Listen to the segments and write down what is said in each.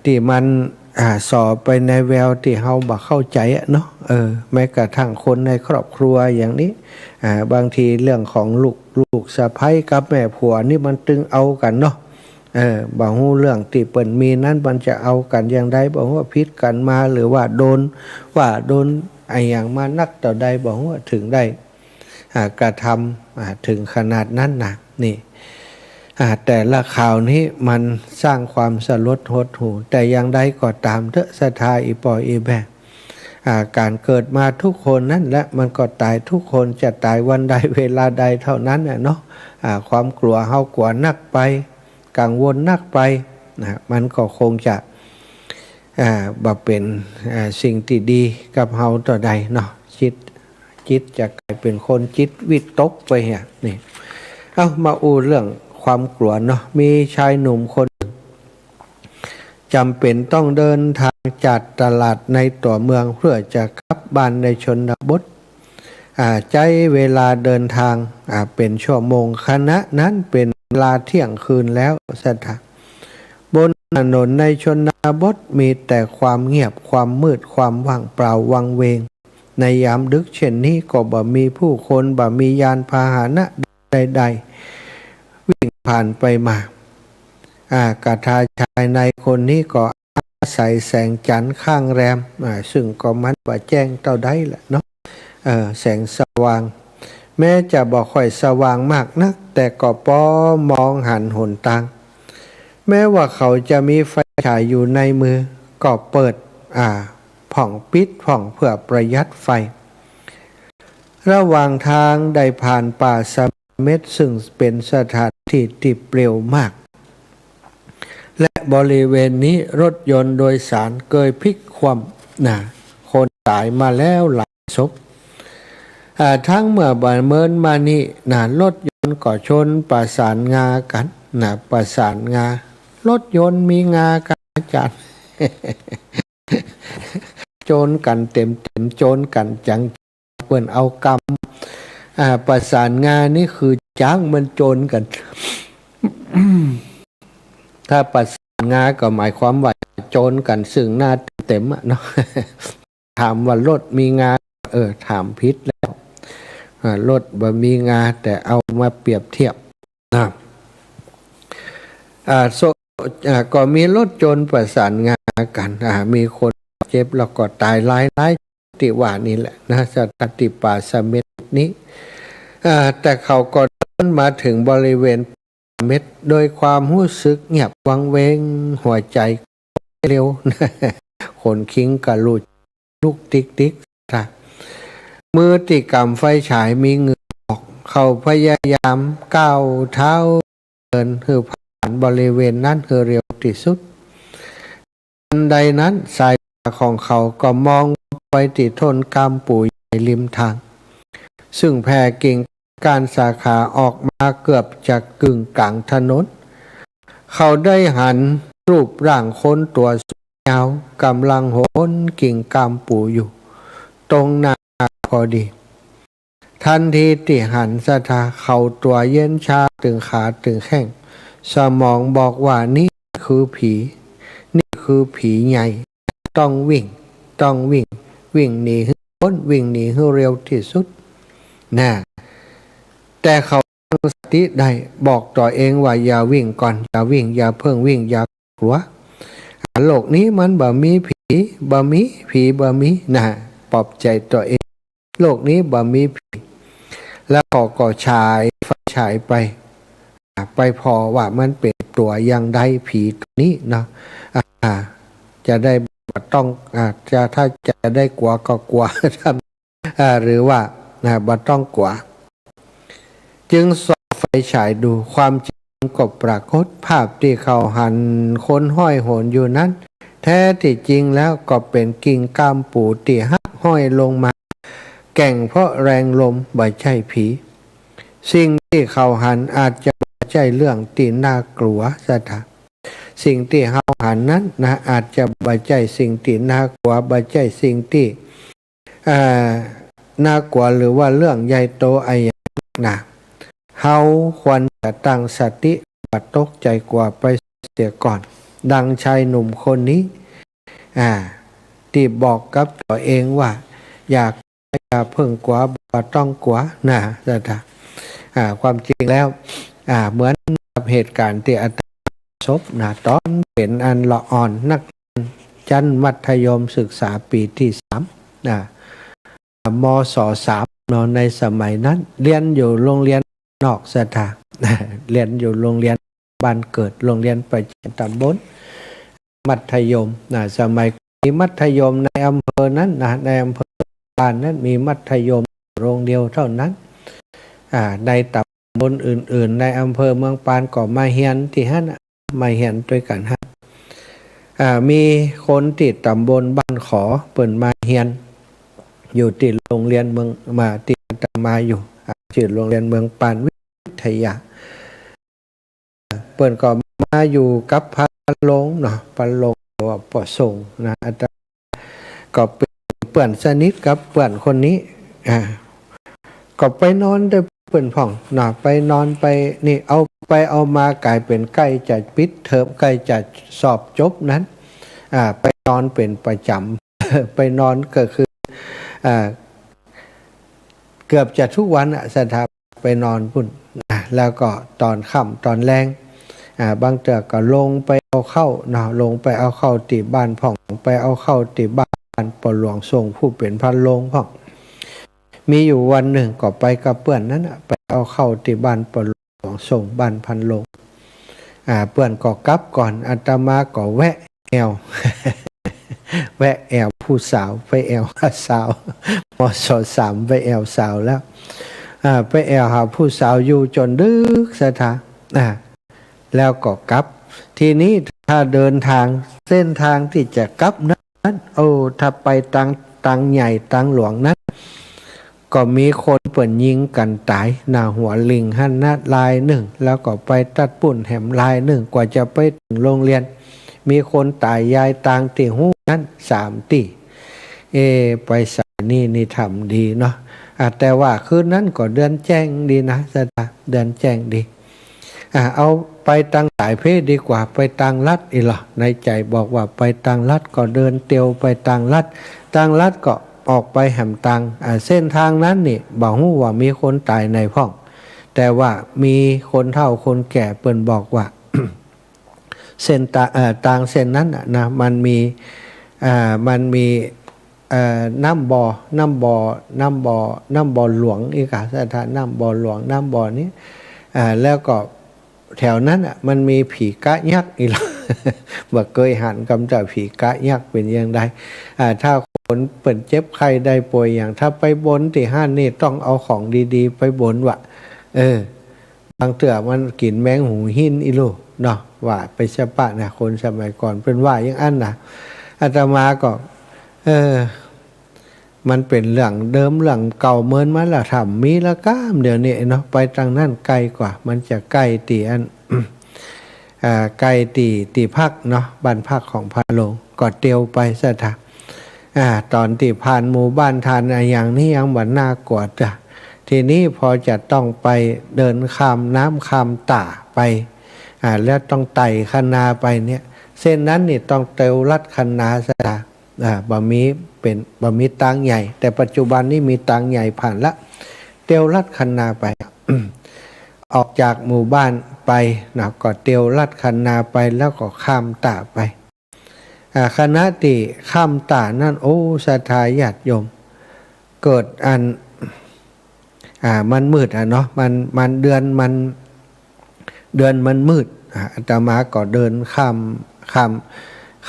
ที่มันสอบไปในแววที่เฮาบ่เข้าใจเนาะแม้กระทั่งคนในครอบครัวอย่างนี้บางทีเรื่องของลูกสะใภ้กับแม่ผัวนี่มันตึงเอากันเนาะบ่ฮู้เรื่องที่เปิ้นมีนั้นมันจะเอากันอย่างใดบ่ฮู้ว่าพิษกันมาหรือว่าโดนไอ้อย่างมานักต่อใดบ่ฮู้ว่าถึงได้กระทำถึงขนาดนั้นนะนี่แต่ละข่าวนี้มันสร้างความสลดหดหู่แต่อย่างใดก็ตามเถอะศรัทธาอีปออีแบการเกิดมาทุกคนนั้นและมันก็ตายทุกคนจะตายวันใดเวลาใดเท่านั้นเนาะความกลัวเฮากลัวนักไปกังวลนักไปมันก็คงจะบ่เป็นสิ่งที่ดีกับเฮาต่อใดเนาะจิตจะกลายเป็นคนจิตวิตกไปนี่เอามาเรื่องความกลัวเนาะมีชายหนุ่มคนจำเป็นต้องเดินทางจากตลาดในตัวเมืองเพื่อจะกลับบ้านในชนบทใช้เวลาเดินทางเป็นชั่วโมงขณะนั้นเป็นเวลาเที่ยงคืนแล้วสัทธาบนถนนในชนบทมีแต่ความเงียบความมืดความว่างเปล่าวังเวงในยามดึกเช่นนี้ก็บ่มีผู้คนบ่มียานพาหนะใดๆวิ่งผ่านไปมากทาชายในคนนี้ก็อาศัยแสงจันทร์ข้างแรมซึ่งก็มันว่าแจ้งเท่าใดแหละเนาะแสงสว่างแม้จะบ่ค่อยสว่างมากนักแต่ก็พอมองหันหนทางแม้ว่าเขาจะมีไฟฉายอยู่ในมือก็เปิดผ่องปิดผ่องเพื่อประหยัดไฟระหว่างทางได้ผ่านป่าสะเม็ดซึ่งเป็นสถานที่ที่เปลี่ยวมากและบริเวณนี้รถยนต์โดยสารเกยพลิกคว่ำคนตายมาแล้วหลายศพทั้งเมื่อบ่ายเมินมานี่รถยนต์ก็ชนประสานงากันประสานงารถยนต์มีงากันจัด โจนกันเต็มโจนกันจังเปิ้นเอากำประสานงานี่คือจ้างมันโจนกัน ถ้าประสานงาก็หมายความว่าโจนกันซึ่งหน้าเต็มเนาะ ถามว่ารถมีงาถามพิษแล้วรถบ่มีงาแต่เอามาเปรียบเทียบก็มีรถจนประสานงากันมีคนเจ็บแล้วก็ตายหลายติว่านี่แหละนะสติป่าสะเม็ดนี้แต่เขาก็เดินมาถึงบริเวณเม็ดโดยความรู้สึกเงียบวังเวงหัวใจเร็ว คนคิงกะลุกติ๊กมือติกำไฟฉายมีเหงื่อออกเขาพยายามก้าวเท้าเดินผ่านบริเวณนั้นเร็วที่สุดทันใดนั้นสายตาของเขาก็มองไปที่ต้นกำปู่ใหญ่ริมทางซึ่งแผ่กิ่งก้านสาขาออกมาเกือบจะกึ่งกลางถนนเขาได้หันรูปร่างคนตัวสูงยาวกำลังโหนกิ่งกำปู่อยู่ตรงหน้าพอดีทันทีที่หันสะทาเขาตัวเย็นชาตึงขาตึงแข้งสมองบอกว่านี่คือผีใหญ่ต้องวิ่งวิ่งหนีพ้นวิ่งหนีให้เร็วที่สุดแต่เขาตั้งสติได้บอกตัวเองว่าอย่าวิ่งก่อนอย่าวิ่งอย่าเพิ่งวิ่งอย่ากลัวโลกนี้มันบ่มีผีบ่มีปลอบใจตัวเองโลกนี้บ่มีผีแล้วก็ฉายไฟฉายไปพอว่ามันเป็นตัวอย่างใดผีตัวนี้เนาะจะได้ต้องถ้าจะได้กลัวก็กลัว หรือว่าบ่ต้องกลัวจึงส่องไฟฉายดูความจริงก็ปรากฏภาพที่เขาหันคนห้อยโหนอยู่นั้นแท้ที่จริงแล้วก็เป็นกิ่งก้ามปูที่หักห้อยลงมาแก่งเพราะแรงลมบ่ใช่ผีสิ่งที่เขาหันอาจจะบ่ใช่เรื่องที่น่ากลัวซะท่าสิ่งที่เขาหันนั้นอาจจะบ่ใช่สิ่งที่น่ากลัวบ่ใช่สิ่งที่น่ากลัวหรือว่าเรื่องใหญ่โตอะไรนะเฮาควรจะตั้งสติปัดตกใจกว่าไปเสียก่อน ดังชายหนุ่มคนนี้ที่บอกกับตัวเองว่าอย่าเพิ่งกลัวบ่ต้องกลัวนะจ๊ะความจริงแล้วเหมือนกับเหตุการณ์ที่อาตมาพบนะตอนเป็นอันละอ่อนนักชั้นมัธยมศึกษาปีที่3มศ3นในสมัยนั้นเรียนอยู่โรงเรียนนอกสถานเรียนอยู่โรงเรียนบ้านเกิดโรงเรียนประจำตำบลมัธยมสมัยมีมัธยมในอำเภอนั้นในอำเภอบ้านนั้นมีมัธยมโรงเดียวเท่านั้นในตำบลอื่นๆในอำเภอเมืองปานก็มาเฮียนที่ฮั่นมาเฮียนด้วยกันฮะมีคนติดตำบลบ้านขอเปิ่นมาเฮียนอยู่ติดโรงเรียนเมืองมาติดตมาอยู่ชื่อโรงเรียนเมืองปานวิทยาเปิ่นก็มาอยู่กับพันลงเนาะพันลงว่าปอส่งนะอาจารย์ก็เป็นเปื่อนสนิทกับเปื่อนคนนี้ก็ไปนอนด้วยเปื่อนผ่องนะไปนอนไปนี่เอาไปเอามากลายเป็นใกล้จะปิดเทอมใกล้จะสอบจบนั้นไปนอนเป็นประจำ ไปนอนก็คือเกือบจะทุกวันสถาไปนอนพุ่นแล้วก็ตอนค่ำตอนแรงบางเตือก็ลงไปเอาเข้าลงไปเอาเข้าตีบ้านผ่องไปเอาเข้าตีบ้านปหลวงทรงผู้เป็นพันลงผ่องมีอยู่วันหนึ่งก็ไปกับเพื่อนนั้นไปเอาเข้าตีบ้านปหลวงทรงบ้านพันลงเพื่อนก็กลับก่อนอาตมาก็แวะแอว แวะแอวผู้สาวไปแอวสาวมศ3ไปแอวสาวแล้วไปแอวหาผู้สาวอยู่จนดึกสถานแล้วก็กลับทีนี้ถ้าเดินทางเส้นทางที่จะกลับนั้นถ้าไปตังใหญ่ตังหลวงนั้นก็มีคนเปิ่นยิงกันตายหน้าหัวลิงหันนัดลายหนึ่งแล้วก็ไปตัดปุ่นแหมลายหนึ่งกว่าจะไปถึงโรงเรียนมีคนตายยายตางตีหูนั้น3 ตีไปสายนี่ทำดีเนาะแต่ว่าคืนนั้นก็เดือนแจ้งดีนะสตาเดือนแจ้งดีเอาไปตังสายเพศดีกว่าไปตังลัดอีหรอในใจบอกว่าไปตังลัดก็เดินเตียวไปตังลัดก็ออกไปแหมตังเส้นทางนั้นนี่บอกฮู้ว่ามีคนตายในห้องแต่ว่ามีคนเฒ่าคนแก่เปิ้นบอกว่า เส้นทางเส้นนั้นนะมันมีน้ำบ่อหลวงอีกสถานน้ำบ่อหลวงน้ำบ่อนี้แล้วก็แถวนั้นมันมีผีกะยักษ์อีก บ่เคยหันกำจัดผีกะยักษ์เป็นอย่างไรถ้าคนเปิ่นเจ็บไข้ได้ป่วยอย่างถ้าไปบนที่ห้านนี่ต้องเอาของดีๆไปบนว่ะบางเถื่อมันกินแมงหูหินอีลูเนาะว่าไปเชปะนะคนสมัยก่อนเป็นว่าอย่างอันนะอาตมาก็มันเป็นเรื่องเดิมเรื่องเก่าเมินมาละทำมีละก้ามเดี๋ยวนี้เนาะไปทางนั้นไกลกว่ามันจะใกล้ตีอัน ไกลตีพักเนาะบ้านพักของพาโลงก็เตียวไปซะท่าตอนที่ผ่านหมู่บ้านทานอย่างนี้ยังบ่น่ากลัวจ้ะทีนี้พอจะต้องไปเดินข้ามน้ำข้ามตาไปแล้วต้องไต่คันนาไปเนี่ยเส้นนั้นนี่ต้องเตียวลัดคันนาซะท่าบะมีตังใหญ่แต่ปัจจุบันนี้มีตังใหญ่ผ่านละเตียวลัดคันนาไป ออกจากหมู่บ้านไปนะก็เตียวลัดคันนาไปแล้วก็ข้ามตาไปคณะที่ข้ามตานั่นศรัทธาญาติโยมเกิดมันมืดเนาะมันเดือนมันมืดอาตมาก็เดินข้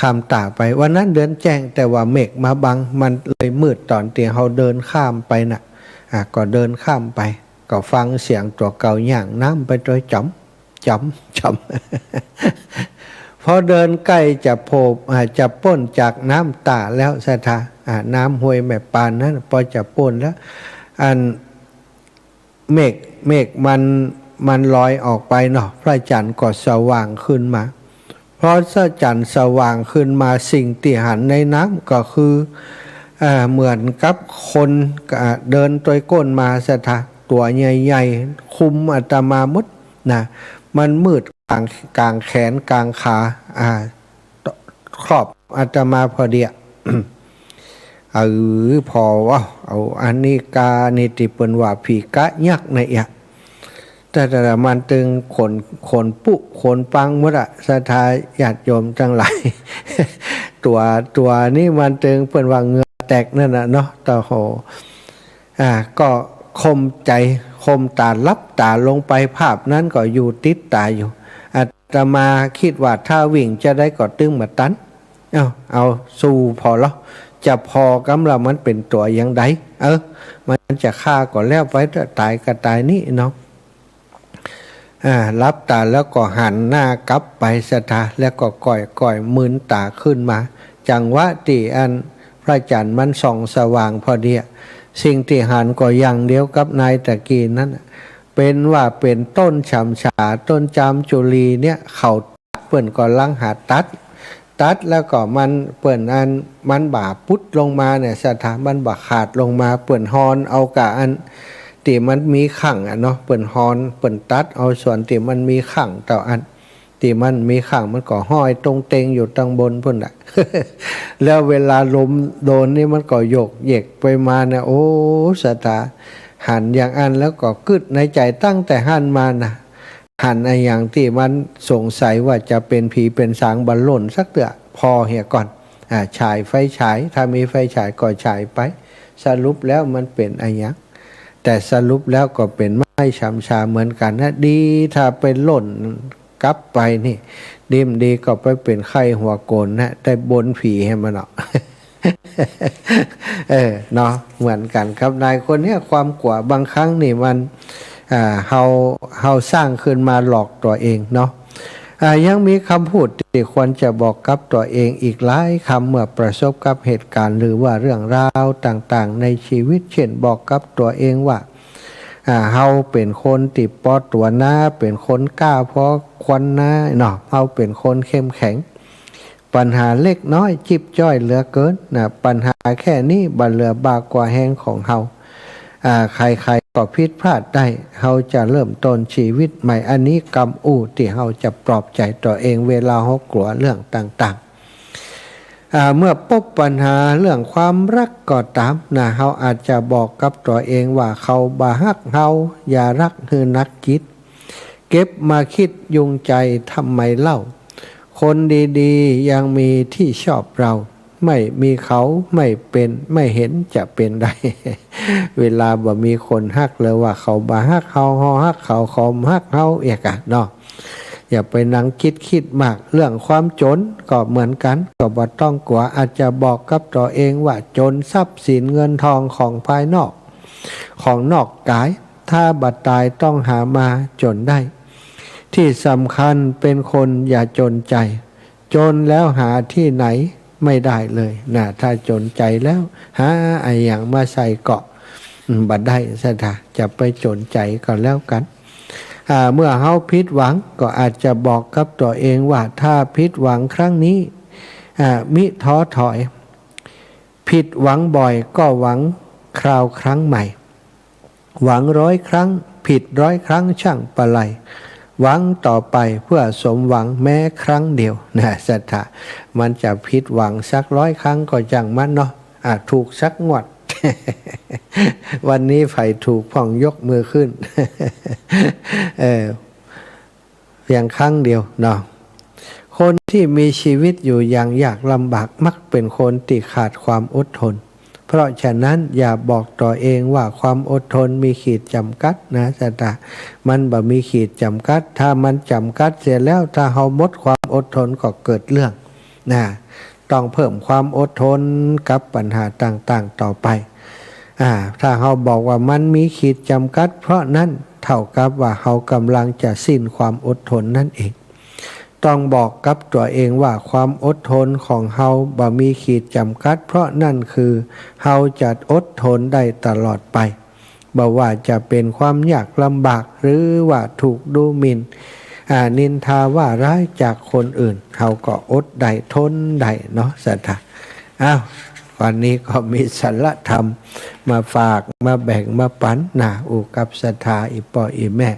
ามตาไปวันนั้นเดินแจ้งแต่ว่าเมฆมาบังมันเลยมืดตอนที่เราเดินข้ามไปน่ะก็เดินข้ามไปก็ฟังเสียงตัวเก่าย่างน้ำไปโดยจ๋อม พอเดินใกล้จะโผล่จะป้นจากน้ำตาแล้วสถาน้ำห้วยแม่ปานนั้นพอจะป้นแล้วอันเมฆมันลอยออกไปเนาะพระจันทร์ก็สว่างขึ้นมาเพราะพระจันทร์สว่างขึ้นมาสิ่งที่หันในน้ำก็คือเหมือนกับคนเดินตัวก้นมาสถาตัวใหญ่ๆคุมอาตมามุดนะมันมืดกลางแขนกลางขา ครอบอาตมาพอดีพอว่าเอาอันนี้กานิติเปินว่าผีกะยักในแต่มันตึงขนปุขนปังหมดอะศรัทธาญาติโยมทั้งหลาย ตัวนี้มันตึงเปินว่าเหงื่อแตกนั่นน่ะเนาะต่อโหก็คมใจคมตาลับตาลงไปภาพนั้นก็อยู่ติดตาอยู่อาตมาคิดว่าถ้าวิ่งจะได้ก็ตึงมาตันเอาสู้พอแล้วจะพอกำลังมันเป็นตัวอย่างใดมันจะฆ่าก่อนแล้วไปตายก็ตายนี่เนาะรับตาแล้วก็หันหน้ากลับไปศรัทธาแล้วก็ก่อยมืนตาขึ้นมาจังหวะที่อันพระจันทร์มันส่องสว่างพอดีสิ่งที่หันก็อย่างเดียวกับนายตะกี้นั้นเป็นว่าเป็นต้นฉ่ำฉาต้นจามจุลีเนี่ยเขาเปิ่นก็ลังหาตัดแล้วก็มันเปิ่นอันมันบ่าพุดลงมาเนี่ยศรัทธามันบ่าขาดลงมาเปิ่นฮอนเอากะอันที่มันมีขังเนาะเปิ่นฮอนเปิ่นตัดเอาส่วนที่มันมีขังต่ออันที่มันมีขังมันก็ห้อยตรงเตงอยู่ตรงบนพุ่นแล้วเวลาลมโดนนี่มันก็โยกเยกไปมาเนี่ยโอ้ศรัทธาหันอย่างอันแล้วก็กึดในใจตั้งแต่หันมานะหันไอ้อย่างที่มันสงสัยว่าจะเป็นผีเป็นสางบรรล่นสักเตือพอเหี่ยก่อนฉายไฟฉายถ้ามีไฟฉายก็ฉายไปสรุปแล้วมันเป็นไอ้อย่างแต่สรุปแล้วก็เป็นไม้ฉ่ำชาเหมือนกันนะดีถ้าไปหล่นกลับไปนี่ดีก็ไปเป็นไข้หัวโกนนะได้บนผีให้มันเนาะ เนาะเหมือนกันครับนายคนนี้ความกลัวบางครั้งนี่มันเฮาสร้างขึ้นมาหลอกตัวเองเนาะยังมีคำพูดที่ควรจะบอกกับตัวเองอีกหลายคำเมื่อประสบกับเหตุการณ์หรือว่าเรื่องราวต่างๆในชีวิตเช่นบอกกับตัวเองว่าเฮาเป็นคนติดปอตัวหน้าเป็นคนกล้าเพราะควันหน้าเนาะเฮาเป็นคนเข้มแข็งปัญหาเล็กน้อยจิบจ้อยเหลือเกินนะปัญหาแค่นี้บันเหลือบากกว่าแห้งของเฮาใครๆก็ผิดพลาดได้เฮาจะเริ่มต้นชีวิตใหม่อันนี้กำอู้ที่เฮาจะปลอบใจตัวเองเวลาเฮากลัวเรื่องต่างๆเมื่อพบปัญหาเรื่องความรักก็ตามนะเฮาอาจจะบอกกับตัวเองว่าเขาบ่ฮักเฮาอย่ารักคือนักคิดเก็บมาคิดยุงใจทำไมเล่าคนดีๆยังมีที่ชอบเราไม่มีเขาไม่เป็นไม่เห็นจะเป็นได้ เวลาบ่มีคนฮักเลยว่าเขาบ่ฮักเฮาเฮาฮักเขาเขาฮักเฮาเอกอะเนาะอย่าไปนั่งคิดมากเรื่องความจนก็เหมือนกันก็บ่ต้องกลัวอาจจะบอกกับตัวเองว่าจนทรัพย์สินเงินทองของภายนอกของนอกกายถ้าบัดตายต้องหามาจนได้ที่สำคัญเป็นคนอย่าจนใจจนแล้วหาที่ไหนไม่ได้เลยนะถ้าจนใจแล้วหาไอ้อย่างมาใส่เกาะบัดได้ซะท่าจะไปจนใจก็แล้วกันเมื่อเฮาผิดหวังก็อาจจะบอกกับตัวเองว่าถ้าผิดหวังครั้งนี้มิท้อถอยผิดหวังบ่อยก็หวังคราวครั้งใหม่หวัง100 ครั้งผิด100 ครั้งช่างปะไลหวังต่อไปเพื่อสมหวังแม้ครั้งเดียวนะศรัทธามันจะผิดหวังสัก100 ครั้งก็จังมันเนาะถูกสักงวด วันนี้ไฟถูกพ่องยกมือขึ้น เพียงครั้งเดียวเนาะคนที่มีชีวิตอยู่อย่างยากลำบากมักเป็นคนที่ขาดความอดทนเพราะฉะนั้นอย่าบอกตัวเองว่าความอดทนมีขีดจำกัดนะจ๊ะมันบ่มีขีดจำกัดถ้ามันจำกัดเสียแล้วถ้าเฮาหมดความอดทนก็เกิดเรื่องนะต้องเพิ่มความอดทนกับปัญหาต่างๆต่อไปถ้าเฮาบอกว่ามันมีขีดจำกัดเพราะนั้นเท่ากับว่าเฮากำลังจะสิ้นความอดทนนั่นเองต้องบอกกับตัวเองว่าความอดทนของเฮาบ่มีขีดจำกัดเพราะนั่นคือเฮาจะอดทนได้ตลอดไปบ่ว่าจะเป็นความยากลำบากหรือว่าถูกดูหมิ่นนินทาว่าร้ายจากคนอื่นเฮาก็อดได้ทนได้เนาะสัทธาวันนี้ก็มีสาระธรรมมาฝากมาแบ่งมาปันนะกับศรัทธาอีพ่ออีแม่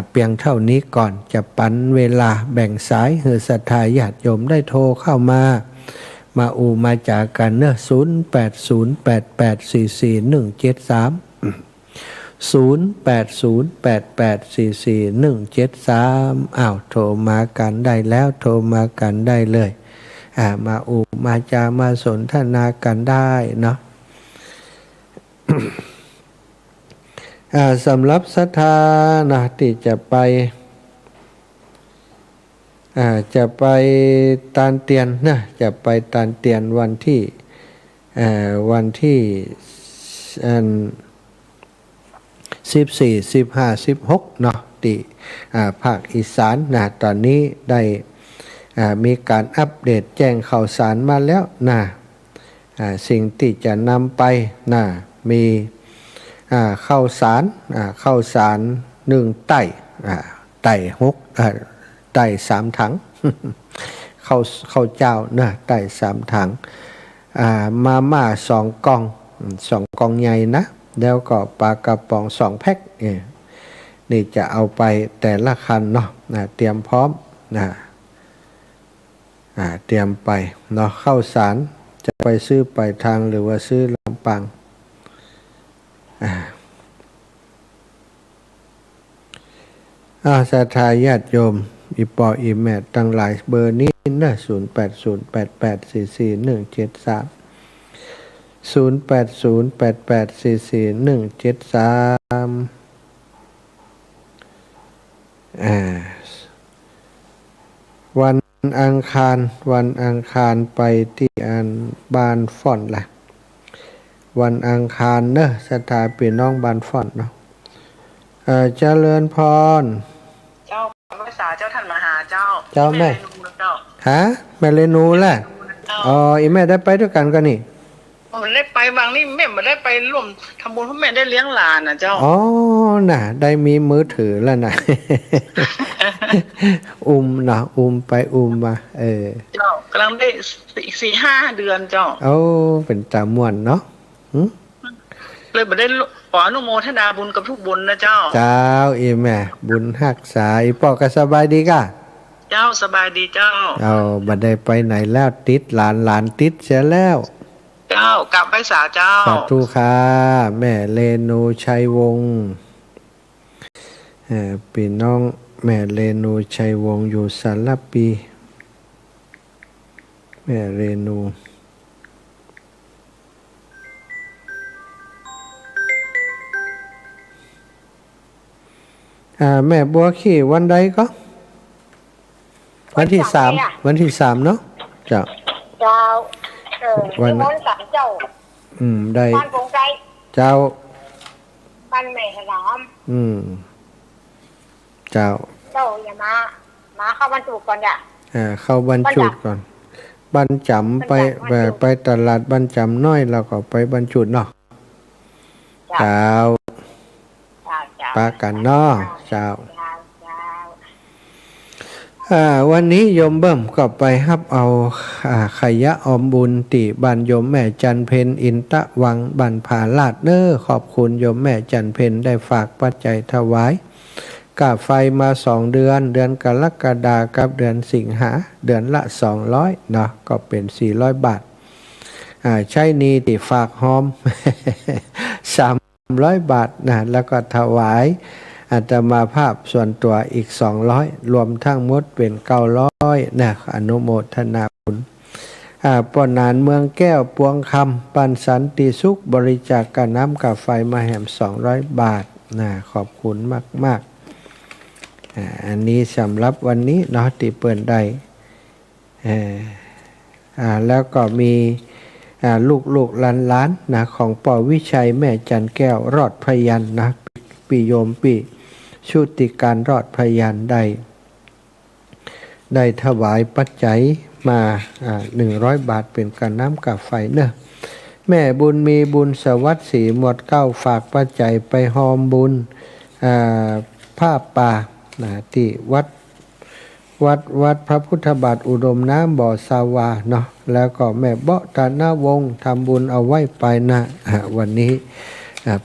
เพียงเท่านี้ก่อนจะปันเวลาแบ่งสายให้ศรัทธาญาติโยมได้โทรเข้ามามาจากกันเนอะ0808441730 อ้าวโทรมากันได้แล้วโทรมากันได้เลยมาจามาสนทนากันได้เนาะ สำหรับศรัทธานะที่จะไปตานเตียนนะจะไปตานเตียนวันที่14 15 16เนาะที่ภาคอีสานนะตอนนี้ได้มีการอัปเดตแจ้งข่าวสารมาแล้วนะสิ่งที่จะนำไปนะมีข้าวสาร1ไต่3 ถัง ข้าวเจ้านะไต่3 ถังมาม่า2 กล่อง2 กล่องใหญ่นะแล้วก็ปลากระป๋อง2 แพ็คนี่จะเอาไปแต่ละคันเนาะเตรียมพร้อมเตรียมไปเนาะข้าวสารจะไปซื้อไปทางหรือว่าซื้อลำปางศรัทธาญาติโยมอีปออีแม่ตั้งหลายเบอร์นี้นะวันอังคารไปที่บ้านฟ่อนล่ะวันอังคารเนอะศรัทธาพี่น้องบ้านฟ่อนเนาะเจริญพรเจ้าภาษาเจ้าท่านมหาเจ้าแม่ฮะแม่เรนูแหละอ๋ออีแม่ได้ไปด้วยกันก็นี่มันได้ไปบางนี่แม่ไม่ได้ไปร่วมทำบุญเพราะแม่ได้เลี้ยงหลานนะเจ้าอ๋อน่ะได้มีมือถือแล้วนะ เนาะไปมาเจ้ากำลังได้4-5 เดือนเจ้าโอ้เป็นตาม่วนเนาะเลยไม่ได้ขออนุโมทนาบุญกับทุกบุญนะเจ้าอีแม่บุญรักษาอีปอก็สบายดีก่ะเจ้าสบายดีเจ้าบัดได้ไปไหนแล้วติดหลานติดเสียแล้วเจ้ากลับไปสาเจ้าสาธุค่ะแม่เรนูชัยวงศ์พี่น้องแม่เรนูชัยวงศ์อยู่สารปีแม่เรนูแม่บัวขี้วันใดก็วันที่3เนาะเจ้าวันสามเจ้าได้บ้านกงใจเจ้าบ้านแม่ถนอมเจ้าอย่ามาเข้าบรรจุก่อนอย่าเข้าบรรจุก่อนบรรจำไปตลาดบรรจำน้อยแล้วก็ไปบรรจุเนาะเจ้าปากันเนาะเจ้าวันนี้โยมเบิ่มก็ไปฮับเอาขยะออมบุญติบ้านโยมแม่จันเพ็ญอินตะวังบ้านผาลาดเน้อขอบคุณโยมแม่จันเพ็ญได้ฝากปัจจัยถวายกาไฟมา2 เดือนกรกฎาคมกับเดือนสิงหาเดือนละ200เนาะก็เป็น400 บาทใช้นี้ติฝากหอม 300 บาทนะแล้วก็ถวายอาตมาภาพส่วนตัวอีก200รวมทั้งหมดเป็น900นะอนุโมทนาบุญปนานเมืองแก้วปวงคำปันสันติสุขบริจาคกาน้ำกาไฟมาแหม200 บาทนะขอบคุณมากอันนี้สำหรับวันนี้เนาะที่เปิดได้แล้วก็มีลูกหลานนะของปอวิชัยแม่จันแก้วรอดพยัญนะปีโยมปีชุติการรอดพยัญได้ถวายปัจจัยมา100 บาทเป็นการน้ำกาไฟเนอะแม่บุญมีบุญสวัสดิ์ศรีหมด9ฝากปัจจัยไปหอมบุญผ้าป่าที่วัดพระพุทธบาทอุดมน้ำบ่อสาวาเนาะแล้วก็แม่เบาะตาหน้าวงทำบุญเอาไว้ไปนะวันนี้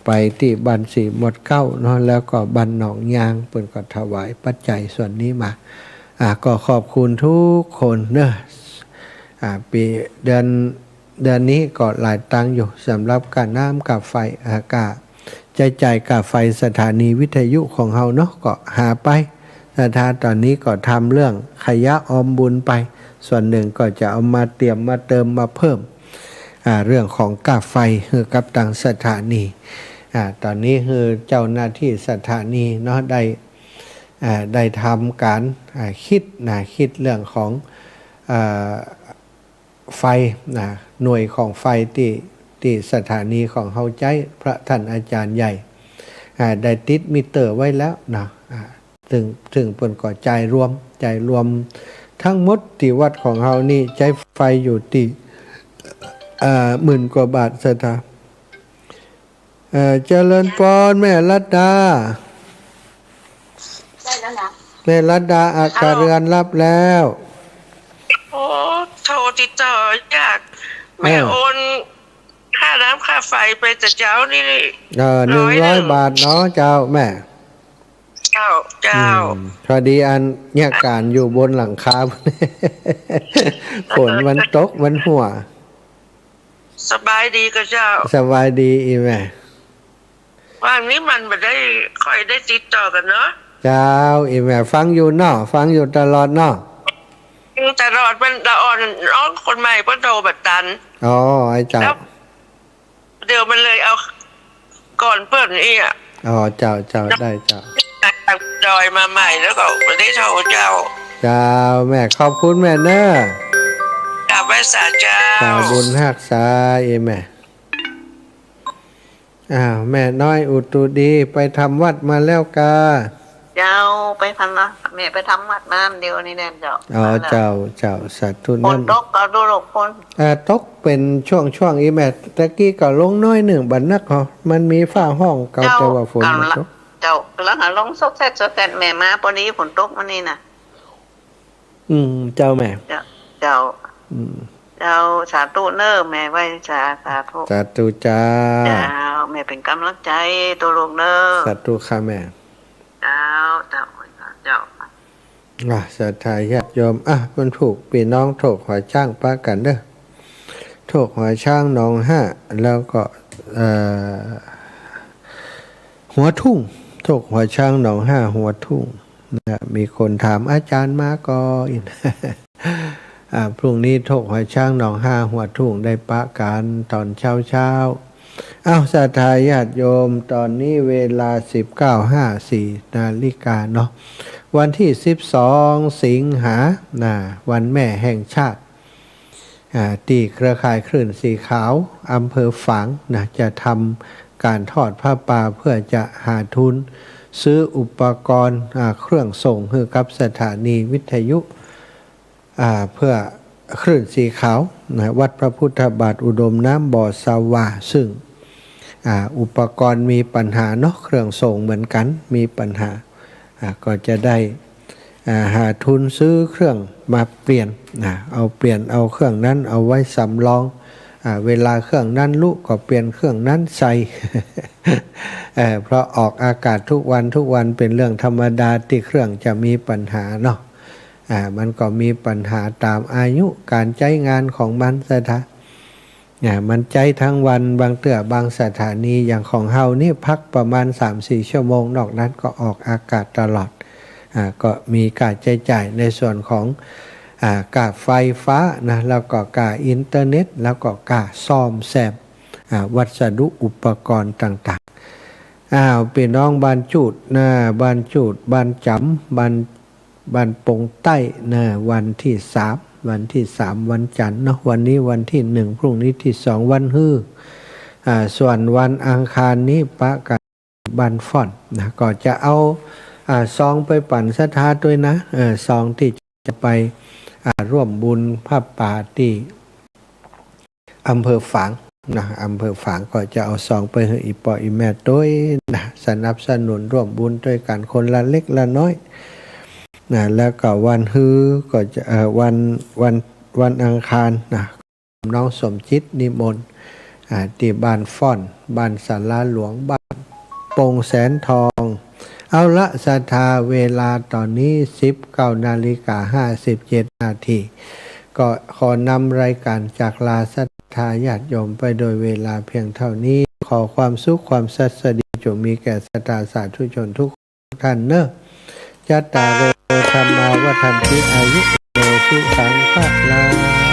ไปที่บันสีหมดเก้าเนาะแล้วก็บันหนองยางเปิ่นก็ถวายปัจจัยส่วนนี้มาก็ขอบคุณทุกคนเนอะปีเดือนนี้ก็หลายตังค์อยู่สำหรับการน้ำกับไฟกาจ่ายกับไฟสถานีวิทยุของเฮาเนาะก็หาไปตอนนี้ก็ทำเรื่องขยะออมบุญไปส่วนหนึ่งก็จะเอามาเตรียมมาเติมมาเพิ่มเรื่องของกาไฟคือกับทางสถานีตอนนี้คือเจ้าหน้าที่สถานีเนาะได้ทำการคิดเรื่องของไฟหน่วยของไฟที่สถานีของเฮาใจพระท่านอาจารย์ใหญ่ได้ติดมิเตอร์ไว้แล้วนะถึงเปิ่นก็จ่ายรวมทั้งหมดที่วัดของเฮานี่ใช้ไฟอยู่ที่10,000 กว่าบาทสถาเจริญพรแม่รัตดาได้แล้วนะแม่รัตดาอาการเรือนรับแล้วโอ้โทรติดต่อยากแม่โอนค่าน้ำค่าไฟไปแต่เจ้านี่100 บาทเนาะเจ้าแม่เจ้าพอดีอันเนี่ยการอยู่บนหลังคาฝนมันตกมันหัวสบายดีก็เจ้าสบายดีอีแม่วันนี้มันไม่ได้ค่อยได้ติดต่อกันเนาะเจ้าอีแม่ฟังอยู่เนาะฟังอยู่ตลอดเนาะตลอดเป็นละอ่อนน้องคนใหม่เพิ่นโทรบัดตันไอ้เจ้าเดี๋ยวมันเลยเอาก่อนเพิ่นนี่เจ้าได้เจ้าดอยมาใหม่แล้วก็ไม่ได้โทรเจ้าแม่ขอบคุณแม่เนอะกราบไหว้ศาลเจ้าบุญฮักษาแม่แม่น้อยอุตุดีไปทำวัดมาแล้วกาเจ้าไปทำนะแม่ไปทำวัดมาเดียวนี่แน่เจ้าเจ้าสาธุฝนตกก็ดูหลบฝนตกเป็นช่วงอีแม่ตะกี้ก็ลงน้อยหนึ่งบัดนักมันมีฝ้าห้องเก่าแต่ว่าฝนตกเจ้าแล้วหาลงซกแซดแม่มาพอดีฝนตกมันนี่น่ะเจ้าแม่เจ้าสาธุเนอแม่ไว้สาธุจ้าเจ้าแม่เป็นกำลังใจตัวลูกเนอสาธุค่ะแม่เจ้าศรัทธาญาติโยมมันถูกพี่น้องโถกหัวช่างป้ากันเด้อโถกหัวช่างหนอง5แล้วก็หัวทุ่งโถกหัวช่างหนอง5หัวทุ่งมีคนถามอาจารย์มาก่อนพรุ่งนี้โถกหัวช่างหนอง5หัวทุ่งได้ปะกันตอนเช้าศรัทธาญาติโยมตอนนี้เวลา 19:54 นาฬิกาเนาะวันที่12 สิงหาวันแม่แห่งชาติที่เครือข่ายคลื่นสีขาวอำเภอฝางจะทำการทอดผ้าป่าเพื่อจะหาทุนซื้ออุปกรณ์เครื่องส่งให้กับสถานีวิทยุเพื่อคลื่นสีขาววัดพระพุทธบาทอุดมน้ำบ่อสาวาซึ่งอุปกรณ์มีปัญหาเนาะเครื่องส่งเหมือนกันมีปัญหาก็จะได้หาทุนซื้อเครื่องมาเปลี่ยนเอาเครื่องนั้นเอาไว้สำรองเวลาเครื่องนั้นลุกก็เปลี่ยนเครื่องนั้นใส่ เพราะออกอากาศทุกวันเป็นเรื่องธรรมดาที่เครื่องจะมีปัญหาเนาะมันก็มีปัญหาตามอายุการใช้งานของมันมันใช้ทั้งวันบางสถานีอย่างของเฮานี่พักประมาณ 3-4 ชั่วโมงนอกนั้นก็ออกอากาศตลอดก็มีการใช้จ่ายในส่วนของกาไฟฟ้าแล้วก็กาอินเทอร์เน็ตแล้วก็กาซ่อมแซมวัสดุอุปกรณ์ต่างๆพี่น้องบ้านจูดบ้านจำบ้านปงใต้วันที่3วันจันทร์เนาะวันนี้วันที่1พรุ่งนี้ที่2วันฮื้อส่วนวันอังคารนี้ปะกันบ้านฟ่อนก็จะเอาซองไปปั่นศรัทธาด้วยนะซองที่จะไปร่วมบุญผ้าป่าที่อำเภอฝางอำเภอฝางก็จะเอาซองไปให้อีปออีแม่ด้วยสนับสนุนร่วมบุญด้วยกันคนละเล็กละน้อยแล้วก็วันฮื้อก็จะวันอังคารน้องสมจิตนิมนต์ ที่บ้านฟ่อนบ้านสาราหลวงบ้านโป่งแสนทองเอาละศรัทธาเวลาตอนนี้19:57 นาทีก็ขอนำรายการจากลาศรัทธาญาติโยมไปโดยเวลาเพียงเท่านี้ขอความสุขความสัสดีจงมีแก่ศรัทธาสาธุชนทุกท่านเนอะจัตตารโอธรรมาวัฏันติอายุโนสุขังภะลัง